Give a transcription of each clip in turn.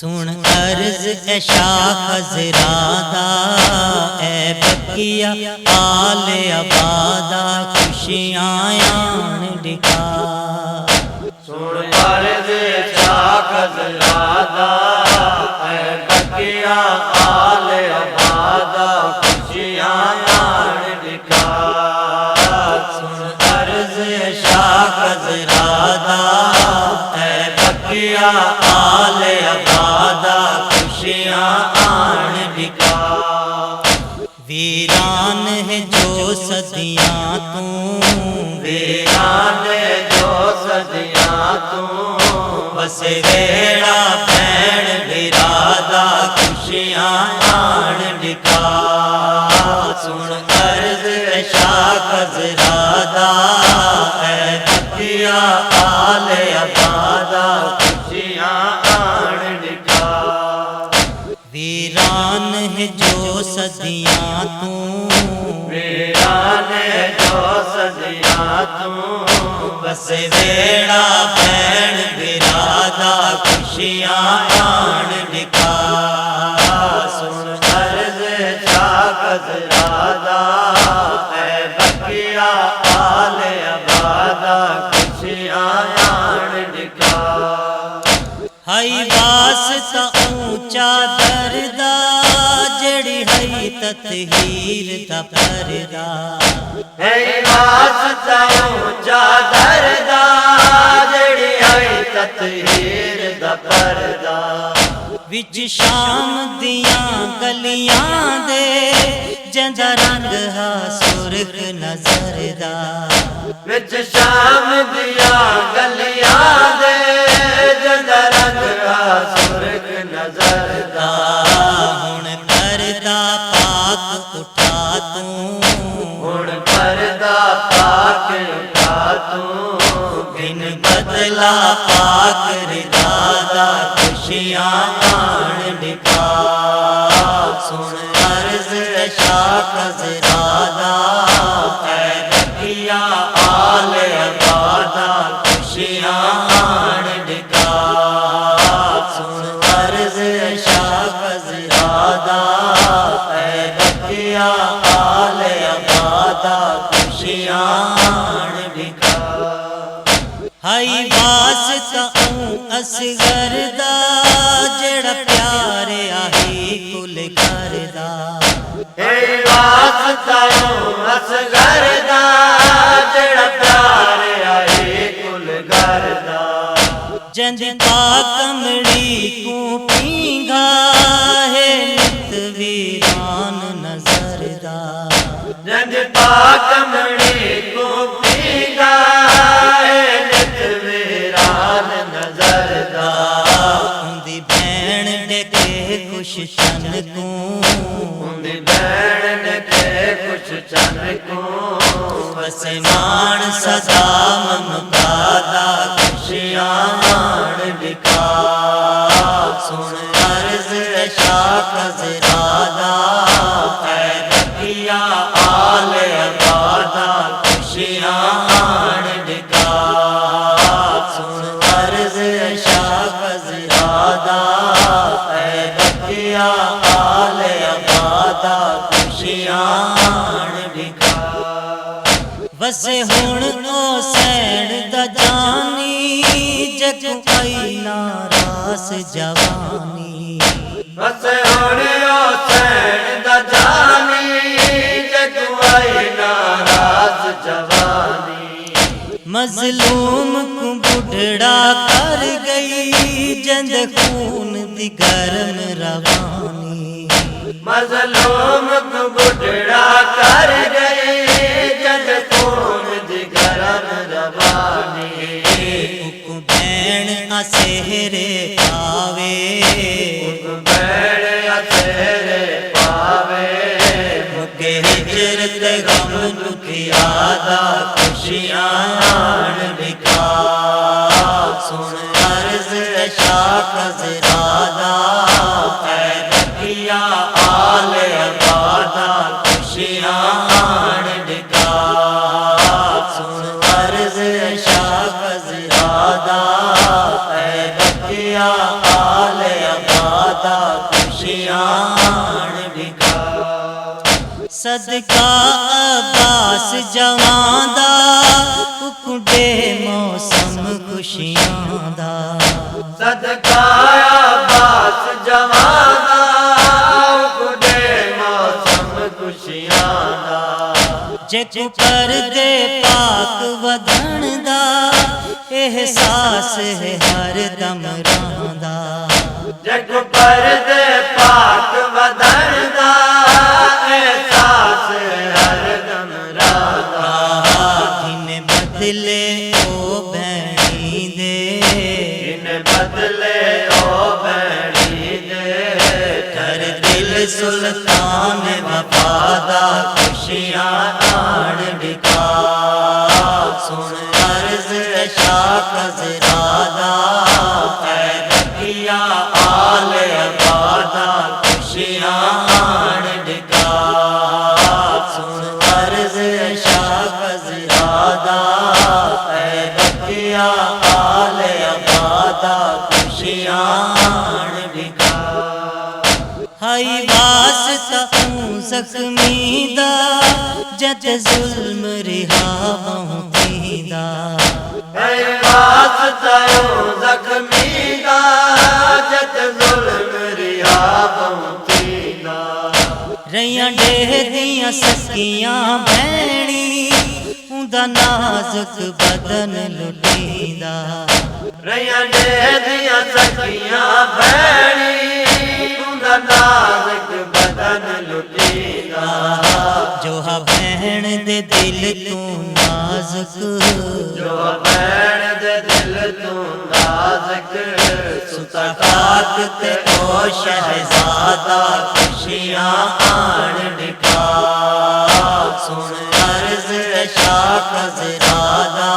سن عرض اے شاہ خزرادہ، اے بکیا آل عبادہ، خوشیاں آن ڈکا۔ سن عرض اے شاہ خزرادہ، اے بکیا آل عبادہ، خوشیاں آن ڈکا۔ سن عرض اے شاہ خزرادہ، اے بکیا آل عبادہ، خوشیاں آن ڈکا۔ ویران ہے جو صدیاں تو، ویران ہے جو صدیاں تو، بس ویڑا بین برادہ، خوشیاں آن ڈکا۔ سن عرض اے شاہ خزرادہ، اے بکیا آل عبادہ، خوشیاں آن ڈکا۔ ویران ہے جو صدیاں تو، ویران ہے جو صدیاں تو، بس ویڑا بین برادہ، خوشیاں آن ڈکا۔ سن عرض اے شاہ خزرادہ، اے بکیا آل عبادہ، خوشیاں آن ڈکا۔ ہائی واسطہ اونچا دردا، جڑی ہائی تطہیر دا پردہ۔ ہے واسطہ اونچا دردا، جڑی ہے تطہیر دا پردہ۔ وچ شام دیاں گلیاں دے، جندا رنگ ہا سرخ نظر دا۔ وچ شام دیا گلیاں دے، جندا رنگ سرخ نظر دا۔ ہن پردہ پاک اٹھا تو، ہن پردہ پاک اٹھا تو، بن بدلا پاک رضا دا، خوشیاں آن ڈکا۔ سن عرض اے شاہ خزرادہ، اے بکیا آل عبادہ، خوشیاں آن ڈکا۔ سن عرض اے شاہ خزرادہ، اے بکیا آل عبادہ، خوشیاں آن ڈکا۔ ہائی واسطہ اوں اصغر دا، جڑا پیارے آہی کل کردا۔ ہے واسطہ اصغر دا، جڑا پیار آئے کل گھر دا۔ جند پاک کمڑی کو پینگا ہے، نت ویران نظر دا۔ جند پاک کمڑی کو پیگا، ہے نت ویران نظر دا۔ اندی بین ڈکے خوش شن کو، اندی بین کے کچھ چن کو، بس مان صدا ممتا دا، خوشیاں آن ڈکا۔ سن عرض اے شاہ خزرادہ، اے بکیا آل عبادہ، خوشیاں آن ڈکا۔ سن عرض اے شاہ خزرادہ، اے بکیا آل عبادہ، خوشیاں آن ڈکا۔ وسے ہن او سین دا جانی، جگ آئی ناراس جوانی۔ بس ہن او سین دا جانی، جگوائی ناراض جوانی۔ مظلوم کو بڑھڑا کر گئی، جند خون دی گرم روانی۔ مظلوم کو بڑھڑا کر گئی، جد خون دی گرم روانی۔ کو بین اسہرے پاوے، بیڑ تیرے پاوے، مکے ہجرت غم دکھیادا، خوشیاں آن ڈکا۔ سن عرض اے شاہ خزرادہ، اے بکیا آل عبادہ، خوشیاں آن ڈکا۔ سن عرض اے شاہ خزرادہ، اے بکیا آل عبادہ، صدقہ عباس جوان دا اکڑے موسم خوشیاں دا صدقہ عباس جوان دا اکڑے موسم خوشیاں دا جے کو پردے پاک ودھن دا احساس ہے ہر دم رہندا جگ پردے پاک ودھن دا احساس ہر دم رہندا جن بدلے او بھینی دے جن بدلے او بھینی دے کر دل سلطان وفادا خوشیاں آن ڈکا سن عرض اشاق زرادہ اے بکیا آل عبادہ خوشیاں آن ڈکا سن عرض اشاق زرادہ اے بکیا آل عبادہ خوشیاں آن ڈکا ہائی واسطہ زخمی دا جت ظلم رہا پہنچی دا اے واسطہ زخمی دا جت ظلم رہا پہنچی دا ریاں ڈہ دیاں سکیاں بھینی اوندا نازک بدن لٹی دا ریاں ڈہ دیاں سکیاں بھینی اوندا نازک بدن لٹی دا جو ہا بہن دے دل تو نازک جو بہن دے دل تو نازک ستا خاک تے او شہزادہ خوشیاں آن ڈکا سن عرض اشاق زرادہ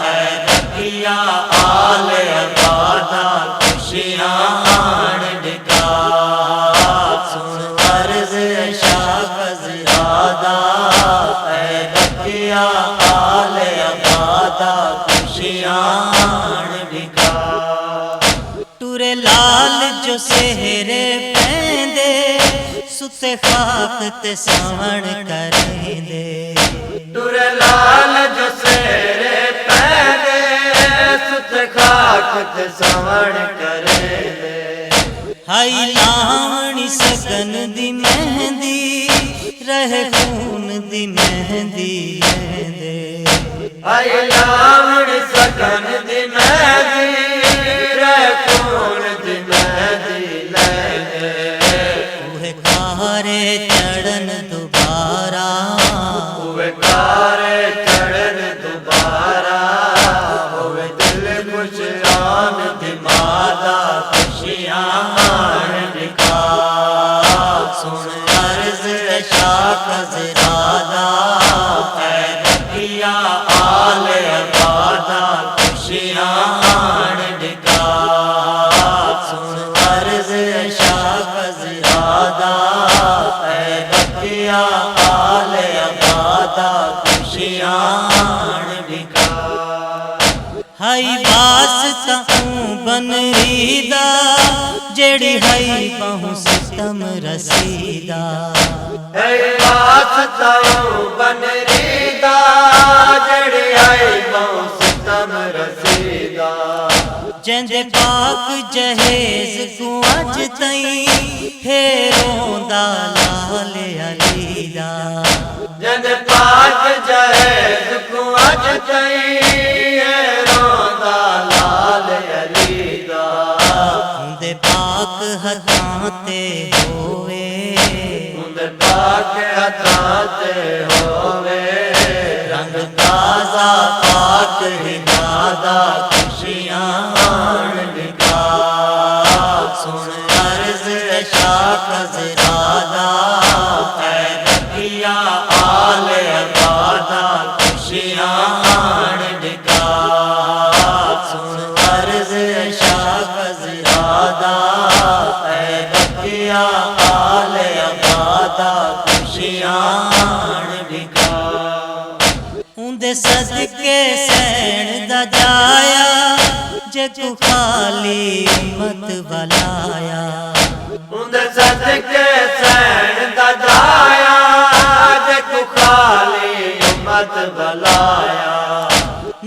اے بکیا آل عبادہ خوشیاں آن ڈکا سن عرض اشاق زرادہ اے بکیا آل عبادہ خوشیاں آن ڈکا ٹورے لال جو سہرے پیندے ستے خاک تے ساون کریں دے ٹور لال جو سیرے پہنے ست خاک تے سوڑ کرے دے ہائی لاونی سگن دی مہندی رہ خون دی مہندی دے آئی لاوڑ سکن دی مہدی رہ کون دی مہدی لے دے اوہ کارے چڑھن دوبارہ ہوئے کارے چڑھن دوبارہ ہوئے دل خوش آن دی مادہ خوشیاں آن ڈکا سن عرض اشاق زرادہ اے بکیا آل عبادہ خوشیاں آن ڈکا سن عرض اشاق زرادہ اے بکیا آل عبادہ خوشیاں آن ڈکا ہائی واسطہ بن ریدہ جیڑی ہائی بہو ستم رسیدہ اے واسطہ بن ریدہ جڑی آئی بہو ستم رسیدہ جند پاک جہیز کو اج تئیں ہیروں دا لال علی دا جن پاک جہیز کو اج تئیں روندا لال علی دا دے پاک ہتھاں تے ہوئے اند پاک ہتھاں تے ہووے رنگ تازہ پاک ہدادہ خوشیاں آن ڈکا سن عرض اشاق زرادہ اے بکیا آل عبادہ خوشیاں آن ڈکا سن عرض اشاق زرادہ اے بکیا آل عبادہ خوشیاں آن ڈکا اندے صدقے سین دا جایا جے کو خالی امت بلایا اند صدقے سین دا جایا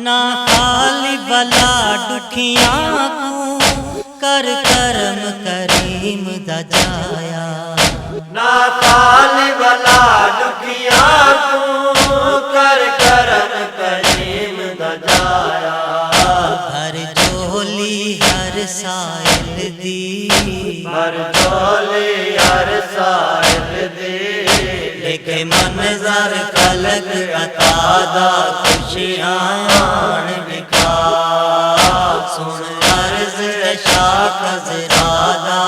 نہ خالی بلا ڈکھیاں کو کر کرم کریم دا جایا نہ خالی بلا ڈکھیاں کو کر کرم کریم دا جایا ہر جھولی ہر سائل دی ہر جھولی ہر سائل دی لکھے منظر خلق عطا دا خوشیاں لکھا سن عرض شاہ زرادہ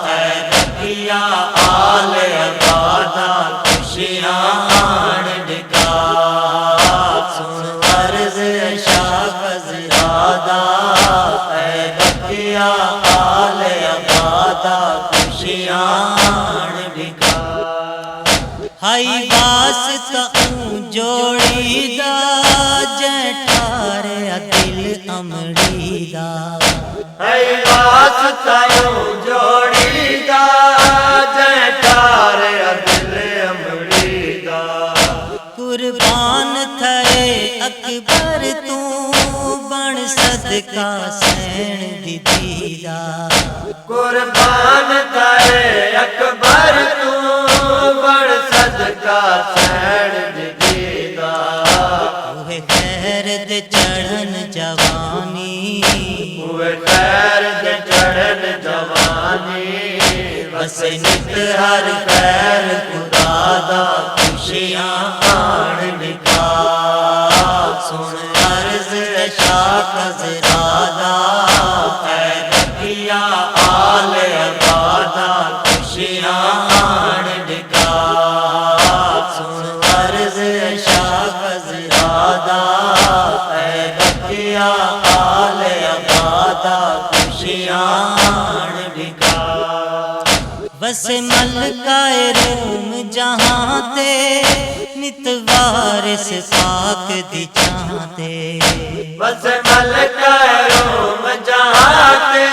اے بقیہ آل عبادہ خوشیاں لکھا سن عرض شاہ زرادہ اے بقیہ آل عبادہ خوشیاں لکھا ہائی واسطہ جوڑی دا جٹھار دل امڑی دا ہائی واسطہ جوڑی دا جٹھار دل امڑی دا قربان تھے اکبر تو بن صدقہ سین دی دیدا قربان تھے اکبر تو بڑ صدقہ سین دیدا ہوئے خیر دے چڑھن جوانی ہوئے خیر دے چڑھن جوانی بس نت ہر خیر خدا دا خوشیاں آن لکھا سن عرض شاہ زرادہ اے بقیہ آل عبادہ خوشیاں آن لکھا سن عرض شاہ زرادہ اے بقیہ آل عبادہ خوشیاں آن لکھا بس ملکہ روم جہاں تے نتوارس پاک دی چاہتے بس ملکہ روم جہاں تے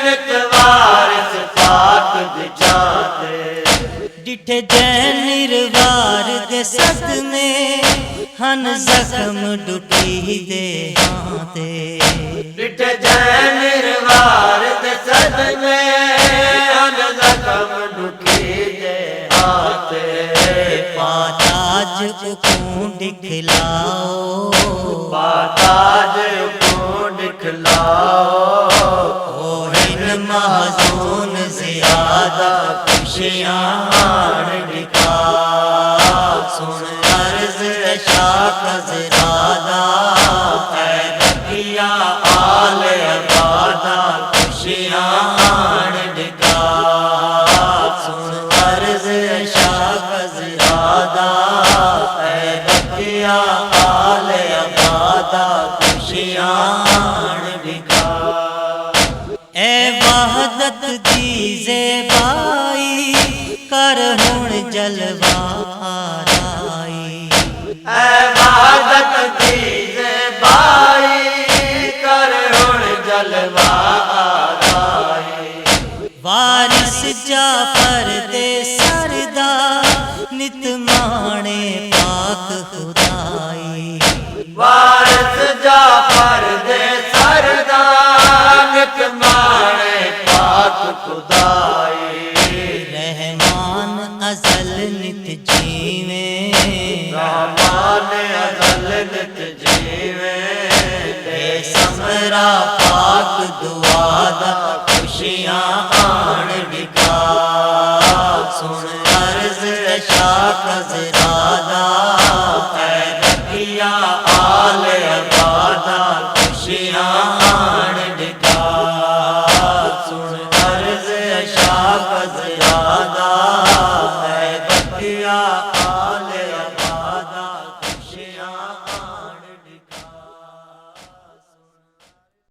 نتوارس پاک دی چاہتے ڈٹھے جین نروار دے صدمے ہن زخم ڈٹی دے ہاں ڈٹ جین روار دے صدمے ہن زخم ڈٹی دے ہاتے پاتاج اکوں دکھلاؤ پاتاج کو دکھلاؤ اوہن محزون زیادہ خوشیاں لکھا سن عرض شاہ زرادہ اے بقیہ آل عبادہ خوشیاں لکھا سن عرض شاہ زرادہ اے بقیہ آل عبادہ خوشیاں لکھا اے وحدت دی زیبائی کر ہن جلوہ آرائی اے وحدت دی زیبائی کر ہن جلوہ آرائی وارث جعفر دے سردا نت مانے پاک خدائی وارث جعفر دے سردانت مانے پاک خدائی رحمان ازل نت جیویں رحمان ازل نت جیویں اے سمرا پاک دعا دا خوشیاں آن لکھا سن عرض شاہ زرادہ اے بقیہ آل عبادہ خوشیاں آن لکھا سن عرض شاہ زرادہ